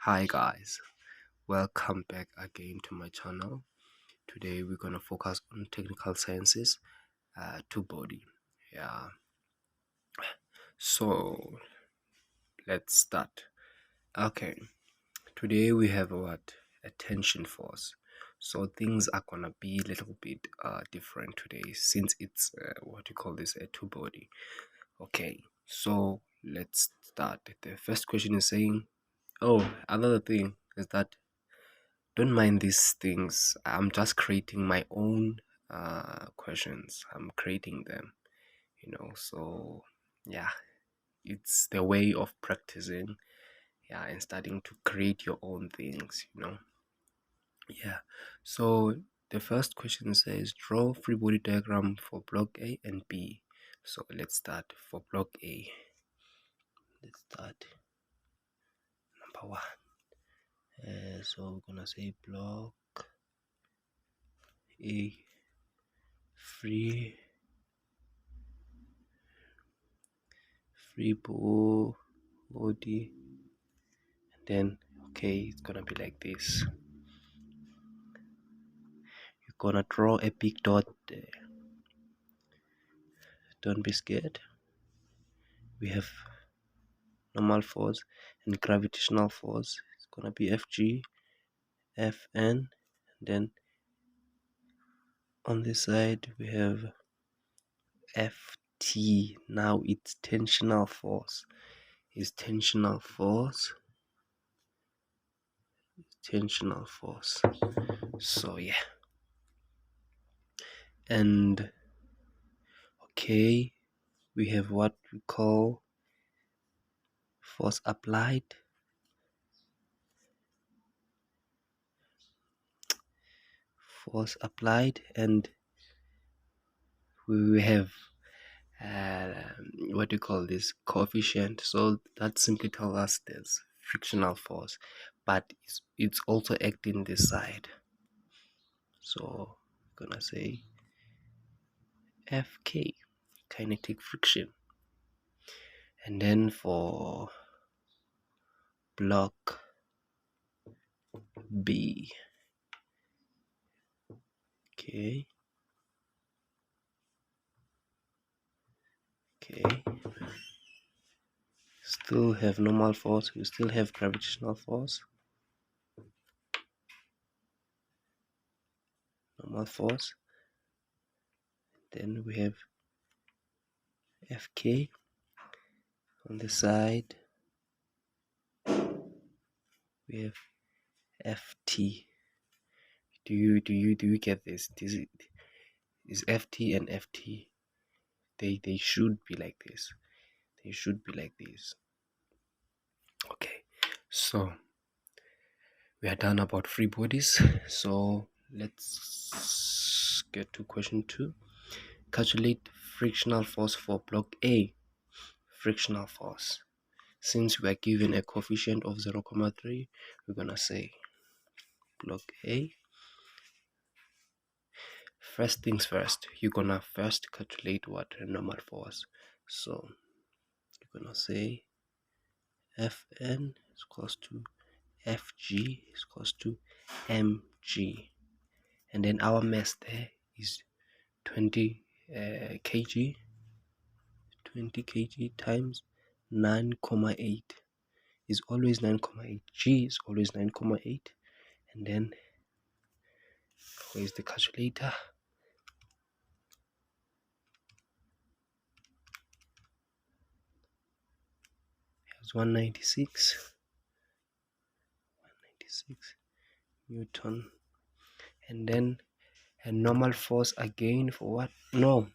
Hi guys, welcome back again to my channel. Today we're gonna focus on technical sciences, two-body. Yeah, so let's start. Okay, today we have a tension force. So things are gonna be a little bit different today since it's what you call this, a two-body. Okay, so let's start. The first question is saying, oh, another thing is that don't mind these things. I'm just creating my own questions. I'm creating them, So yeah, it's the way of practicing, yeah, and starting to create your own things. Yeah. So the first question says draw free body diagram for block A and B. So let's start for block A. Let's start number one. So we're gonna say block A free body, and then okay, it's gonna be like this. You're gonna draw a big dot there. Don't be scared. We have normal force and gravitational force. It's gonna be Fg, Fn, and then on this side we have Ft. Now it's tensional force. Is tensional force. So yeah, and okay, we have what we call force applied, and we have what do you call this, coefficient. So that simply tells us there's frictional force, but it's also acting this side. So I'm gonna say Fk, kinetic friction. And then for block B, okay, still have normal force, we still have gravitational force, then we have Fk on the side, we have Ft. Do you get this? Is Ft and Ft, they should be like this. Okay, so we are done about free bodies. So let's get to question 2. Calculate frictional force for block A. Frictional force. Since we are given a coefficient of 0.3, we're gonna say block A. First things first, you're gonna first calculate what a normal force. So you're gonna say Fn is equals to Fg is equals to mg, and then our mass there is 20 kg. 20 kg times 9,8 is always 9,8. G is always 9,8. And then where's the calculator? Here's 196 Newton. And then a normal force again for what? No,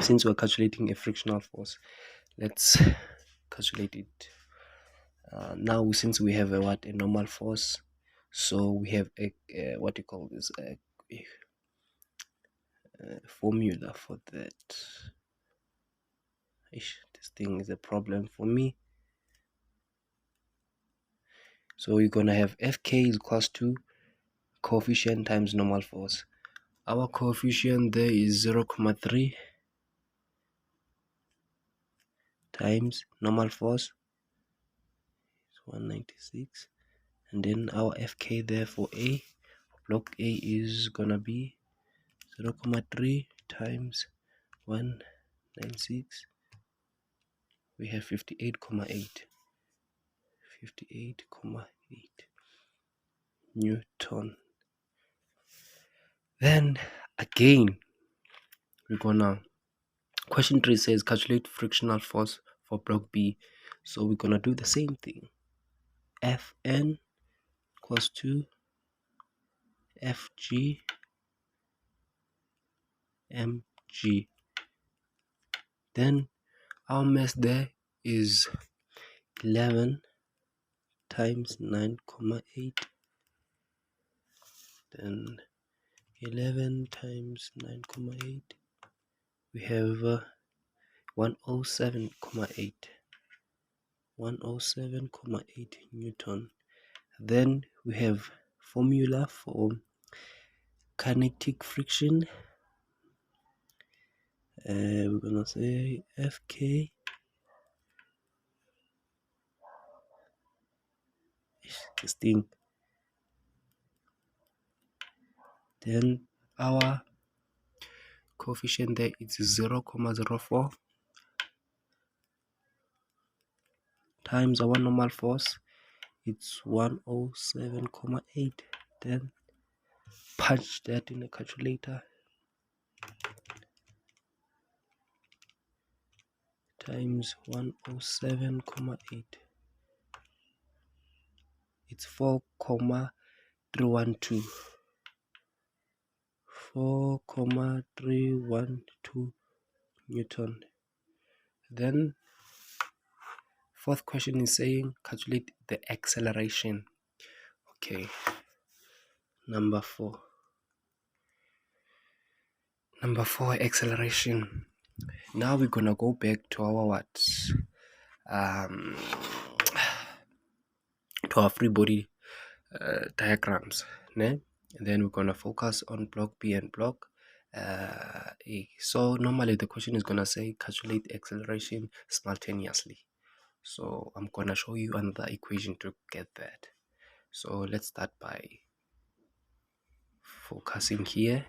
since we're calculating a frictional force, let's calculate it now. Since we have a normal force, so we have a what you call this, a formula for that. This thing is a problem for me. So you're gonna have Fk is equals to coefficient times normal force. Our coefficient there is 0.3 times normal force is 196 and then our FK there for A, block A, is gonna be 0.3 times 196. We have 58.8 Newton. Then again, we're gonna, question 3 says calculate frictional force for block B. So we're gonna do the same thing. Fn equals to Fg mg. Then our mass there is 11 times 9.8. Then 11 times 9.8, we have 107.8 Newton. Then we have formula for kinetic friction. We're gonna say Fk this thing. Then our coefficient there is 0.04 times our normal force, it's 107.8. Then punch that in the calculator, times 107.8, it's 4.312 Newton. Then fourth question is saying calculate the acceleration. Okay, number four acceleration. Now we're gonna go back to our to our free body diagrams, né? And then we're gonna focus on block B and block A. So normally the question is gonna say calculate acceleration simultaneously. So I'm gonna show you another equation to get that. So let's start by focusing here.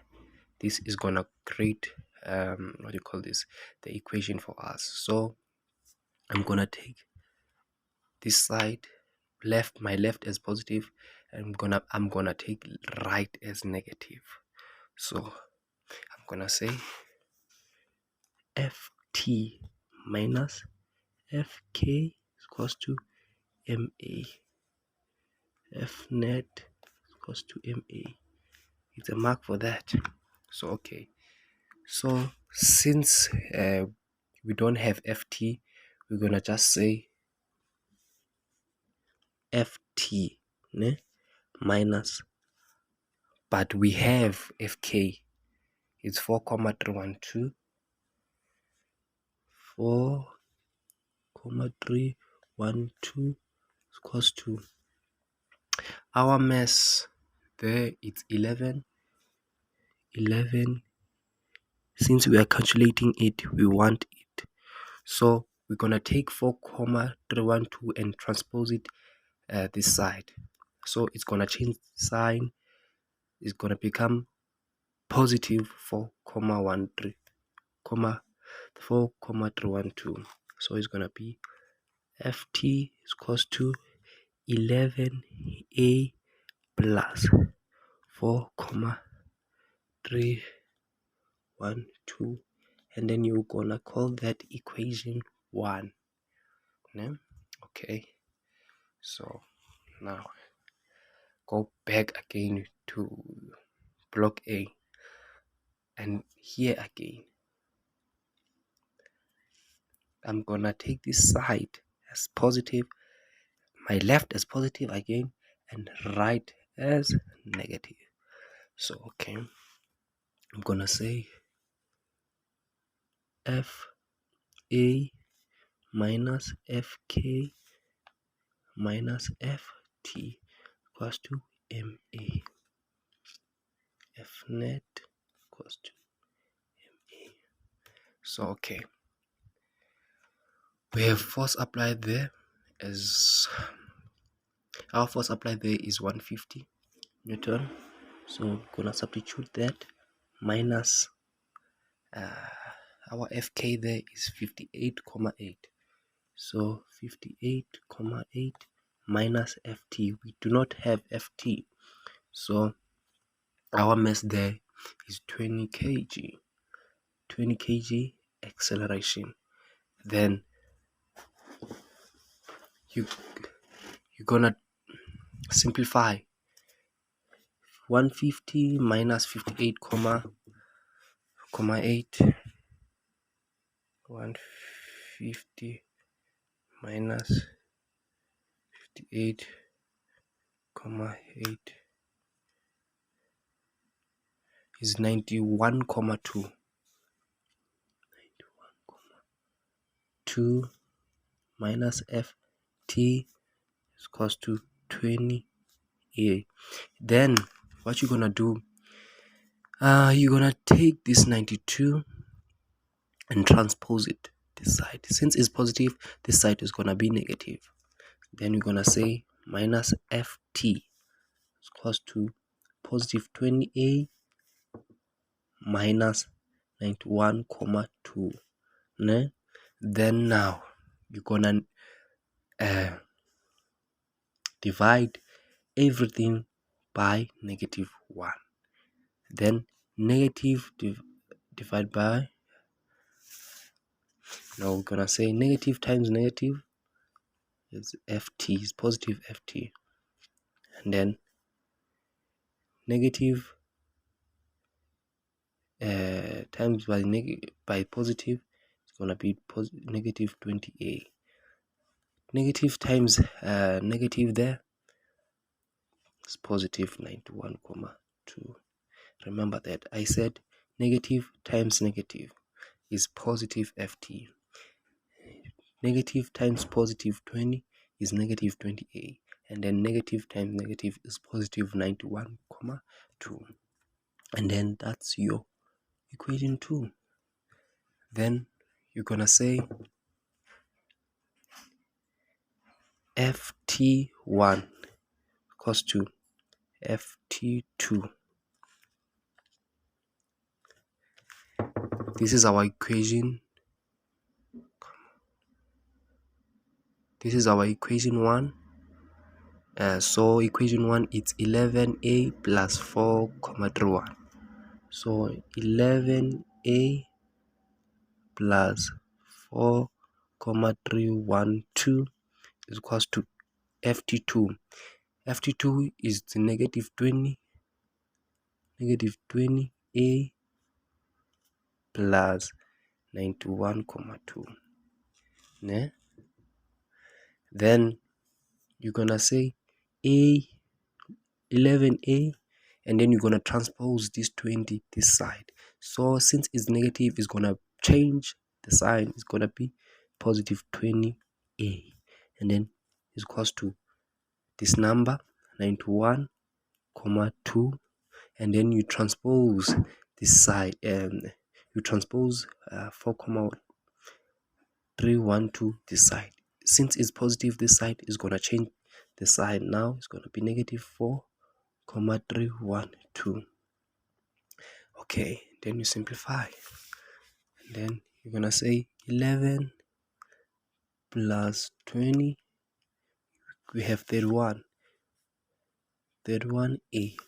This is gonna create what do you call this, the equation for us. So I'm gonna take this side left, my left as positive, and I'm gonna take right as negative. So I'm gonna say Ft minus Fk is equals to Ma. F net is equals to Ma. It's a mark for that. So okay, so since we don't have Ft, we're gonna just say Ft, ne? Minus, but we have Fk, it's 4.312 is equals to our mass there, it's 11. Since we are calculating it, we want it, so we're gonna take 4.312 and transpose it this side. So it's gonna change sign, it's gonna become positive 4.312. So it's gonna be Ft is equals to 11A plus 4.312, and then you're gonna call that equation 1. Yeah? Okay, so now go back again to block A, and here again I'm gonna take this side as positive, my left as positive again, and right as negative. So okay, I'm gonna say Fa minus Fk minus Ft equals to Ma. F net equals to Ma. So okay, we have force applied there as Our force applied there is 150 Newton. So we're gonna substitute that minus our FK there is 58,8. So 58,8 minus FT. We do not have FT. So our mass there is 20 kg. 20 kg acceleration. Then you're gonna simplify 150 minus 58, 8. 150 minus 58, 8 is 91,2. 2 minus ft is equals to 20 a. Then what you're gonna do, you're gonna take this 92 and transpose it this side. Since it's positive, this side is gonna be negative. Then you're gonna say minus ft is equals to positive 20a minus 91,2. Then now you're gonna divide everything by -1. Then negative divide by, now we're gonna say negative times negative is ft, is positive ft, and then negative times by positive, it's gonna be negative 20a. Negative times negative there is positive 91,2. Remember that I said negative times negative is positive ft. Negative times positive 20 is negative 20a, and then negative times negative is positive 91,2, and then that's your equation 2. Then you're gonna say ft1 equals to ft2. This is our equation. This is our equation 1. So equation 1 it's 11a plus 4,31. So 11a plus 4,312 is equals to ft2. ft2 is the negative 20a plus 91,2. Then you're gonna say 11a, and then you're gonna transpose this 20 this side. So since it's negative, it's gonna change the sign. It's gonna be positive 20a, and then it's equals to this number 91,2, and then you transpose this side, and you transpose 4,312 this side. Since it's positive, this side is gonna change the sign. Now it's gonna be negative 4,312. Okay, then you simplify, and then you're gonna say 11 plus 20, we have 31a, and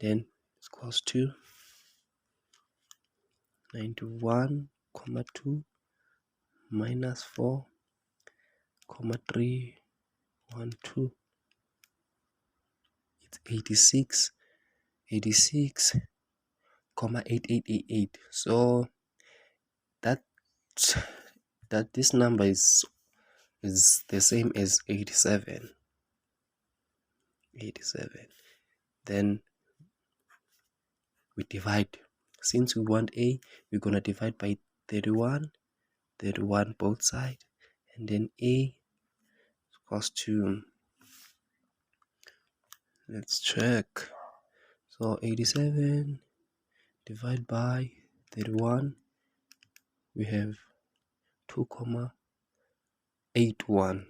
then it's equals to 91,2 minus 4,312, it's 86,8888. So that this number is the same as 87. Then we divide. Since we want a, we're gonna divide by 31 both sides, and then a equals to, let's check. So 87 divided by 31, we have 2,81.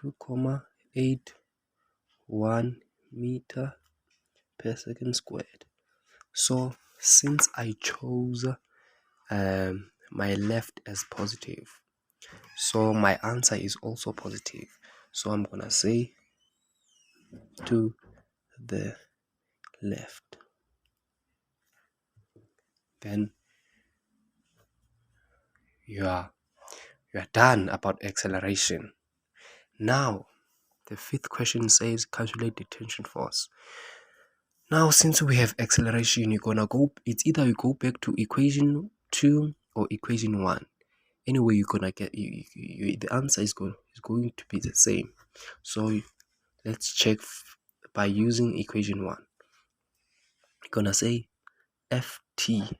2,81 meter per second squared. So since I chose my left as positive, so my answer is also positive. So I'm gonna say to the left. Then you are done about acceleration. Now the fifth question says calculate the tension force. Now since we have acceleration, you're gonna go, it's either you go back to equation 2 or equation 1. Anyway, you're gonna get the answer is going to be the same. So let's check by using equation 1. We're gonna say Ft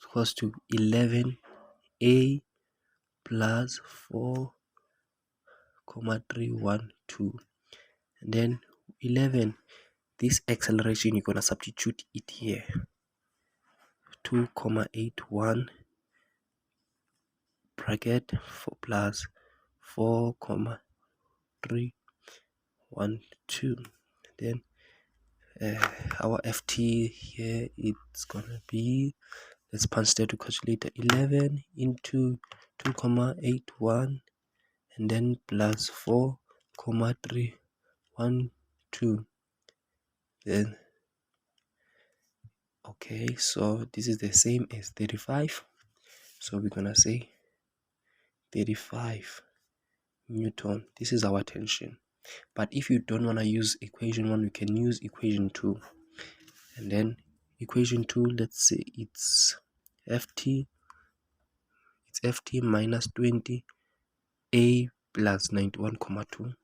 equals to 11a plus 4,312, and then 11, this acceleration, you're gonna substitute it here, 2,81 bracket 4 plus 4,312. Then our Ft here, it's gonna be, let's punch that to calculator, 11 into 2,81 and then plus 4,312. Then okay, so this is the same as 35, so we're gonna say 35 Newton. This is our tension. But if you don't want to use equation 1, we can use equation 2. And then equation 2, let's say it's Ft minus 20 a plus 91,2. I'm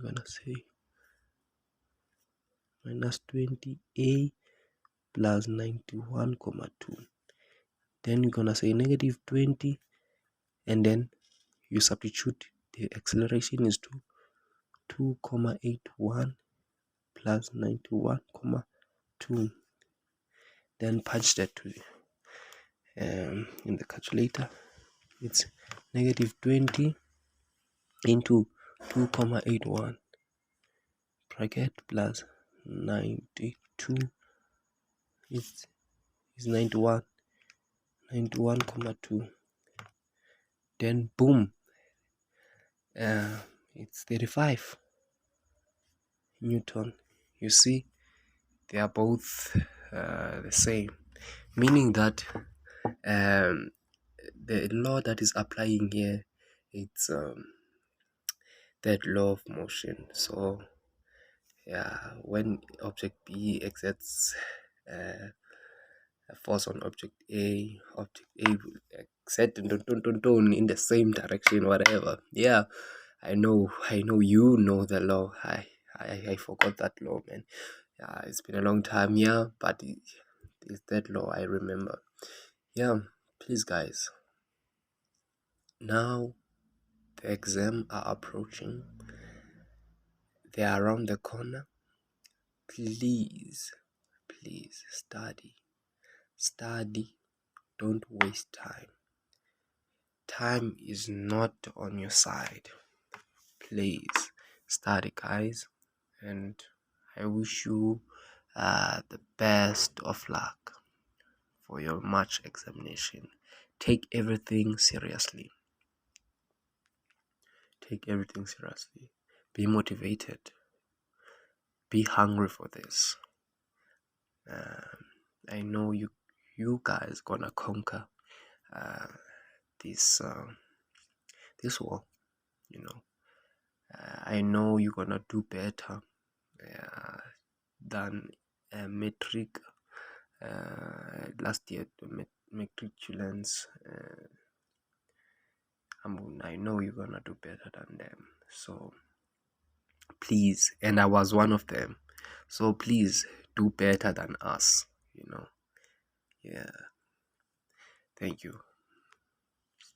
gonna say minus 20 a plus 91,2. Then you're gonna say negative 20, and then you substitute the acceleration is 2,81 plus 91,2. Then punch that to in the calculator. It's negative 20 into 2,81 bracket plus 92 is 91,2. Then boom, it's 35 Newton. You see, they are both the same, meaning that the law that is applying here, it's that law of motion. So yeah, when object B exerts a force on object A will exert in the same direction, whatever. Yeah, I know you know the law. I forgot that law, man. Yeah, it's been a long time, yeah, but it's that law I remember. Yeah, please guys, now the exam are approaching, they are around the corner. Please study, don't waste time is not on your side. Please study, guys, and I wish you the best of luck for your March examination. Take everything seriously. Be motivated, be hungry for this. I know you guys gonna conquer this war, you know. I know you're gonna do better than metric last year, matriculants. I know you're gonna do better than them, so please, and I was one of them, so please do better than us, you know. Yeah, thank you.